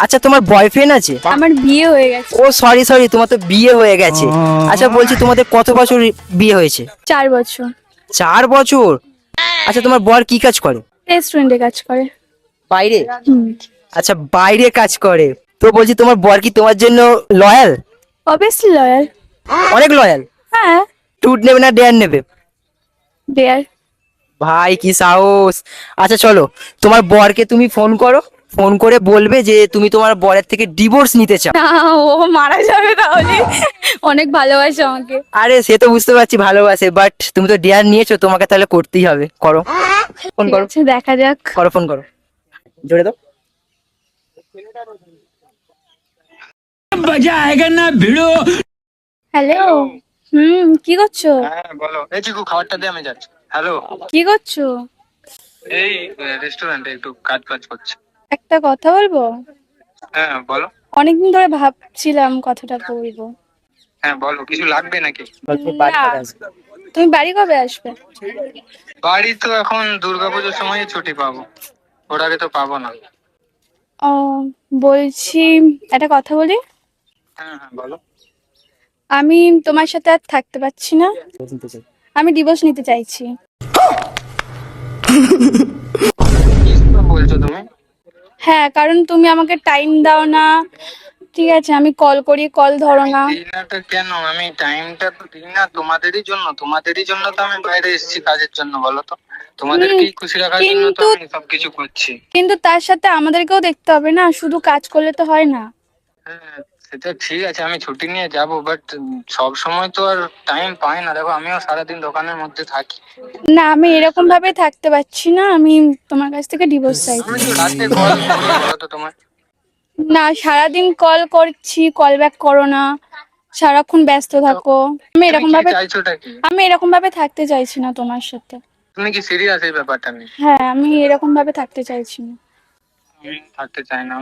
আচ্ছা তোমার বয়ফ্রেন্ড আছে? আমার বিয়ে হয়ে গেছে। ও সরি সরি, তোমার তো বিয়ে হয়ে গেছে। আচ্ছা বলছি তোমাদের কত বছর বিয়ে হয়েছে? 4 বছর। 4 বছর? আচ্ছা তোমার বর কি কাজ করে? রেস্টুরেন্টে কাজ করে। বাইরে? হুম। আচ্ছা বাইরে কাজ করে। তো বলছি তোমার বর কি তোমার জন্য লয়াল? Obviously loyal. অনেক লয়াল? হ্যাঁ। টুট নেবে না ডেয়ার নেবে? দেয়ার। ভাই কি সাহস! আচ্ছা চলো, তোমার বরকে তুমি ফোন করো, ফোন করে বলবে যে তুমি তোমার বরের থেকে ডিভোর্স নিতে চাও। না, ও মারা যাবে তাহলে। অনেক ভালোবাসে আমাকে। আরে সে তো বুঝতে পারছি ভালোবাসে, বাট তুমি তো ডেয়ার নিয়েছো, তোমাকে তাহলে করতেই হবে। করো, ফোন ঠিক করো, আছে, দেখা যাক। করো, ফোন করো, জোরে দাও। হ্যালো। কি করছো? হ্যাঁ বলো। এই চিকু খাবারটা দিয়ে আমি যাচ্ছি। হ্যালো। কি করছো? এই রেস্টুরেন্টে একটু কাজ বাজ করছি। একটা কথা বলবো? হ্যাঁ বলো। অনেকদিন ধরে ভাবছিলাম কথাটা বলবো। হ্যাঁ বলো, কিছু লাগবে নাকি? তুমি বাড়ি না। কবে আসবে? তুমি বাড়ি কবে আসবে? বাড়ি তো এখন দুর্গাপুজোর সময় ছুটি পাবো, ওর আগে তো পাবো না। ও, বলছি একটা কথা বলি। হ্যাঁ হ্যাঁ বলো। আমি তোমার সাথে আর থাকতে পারছি না। শুনতে চাই। আমি ডিভোর্স নিতে চাইছি। কি বলছো তুমি? হ্যাঁ, কারণ তুমি আমাকে টাইম দাও না। ঠিক আছে, আমি কল করি, কল ধরো না। দিই না তো কেন? আমি টাইমটা তো দিই না তোমাদেরই জন্য, তোমাদেরই জন্য তো আমি বাইরে এসেছি কাজের জন্য, বলো তো। তোমাদেরকেই খুশি রাখার জন্য তো আমি সবকিছু করছি। কিন্তু তার সাথে আমাদেরকেও দেখতে হবে না, শুধু কাজ করলে তো হয় না। হ্যাঁ সেটা ঠিক আছে, আমি ছুটি নিয়ে যাব, বাট সব সময় তো আর টাইম পাই না। দেখো আমিও সারাদিন দোকানের মধ্যে থাকি। না, আমি এরকম ভাবে থাকতে পারছি না। আমি তোমার কাছ থেকে ডিভোর্স চাইছি। আমি তো রাতে কল করি, বলো তো তোমার। না, সারাদিন কল করছি, কল ব্যাক করো না, সারাক্ষণ ব্যস্ত থাকো। তুমি কি চাইছোটা কি? আমি এরকম ভাবে থাকতে চাইছি না তোমার সাথে। তুমি কি সিরিয়াস এই ব্যাপারটা নিয়ে? হ্যাঁ, আমি এরকম ভাবে থাকতে চাইছি না। আমি থাকতে চাই না।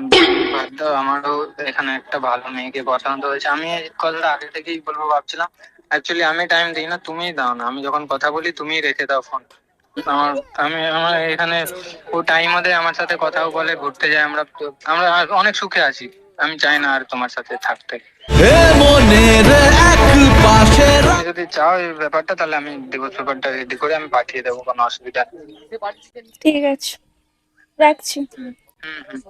বাদ দাও, আমারও এখানে একটা ভালো মেয়েকে পছন্দ হয়েছে। আমি এই কথাটা আগে থেকেই বলবো ভাবছিলাম। অ্যাকচুয়ালি আমি টাইম দিই না, তুমিই দাও না। আমি যখন কথা বলি তুমিই রেখে দাও ফোন। আমার আমার এখানে ও টাইম দেয়, আমার সাথে কথাও বলে, ঘুরতে যাই আমরা। আমরা অনেক সুখে আছি। আমি চাই না আর তোমার সাথে থাকতে। তুমি যদি চাও এই ব্যাপারটা, তাহলে আমি ডিভোর্স পেপারটা রেডি করে আমি পাঠিয়ে দেবো, কোনো অসুবিধা নেই। ঠিক আছে, রাখছি। হুম হুম।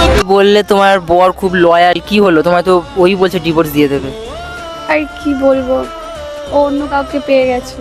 তুমি বললে তোমার বর খুব লয়াল, কি হলো? তোমার তো ওই বলছে ডিভোর্স দিয়ে দেবে। আর কি বলবো, ও অন্য কাউকে পেয়ে গেছে।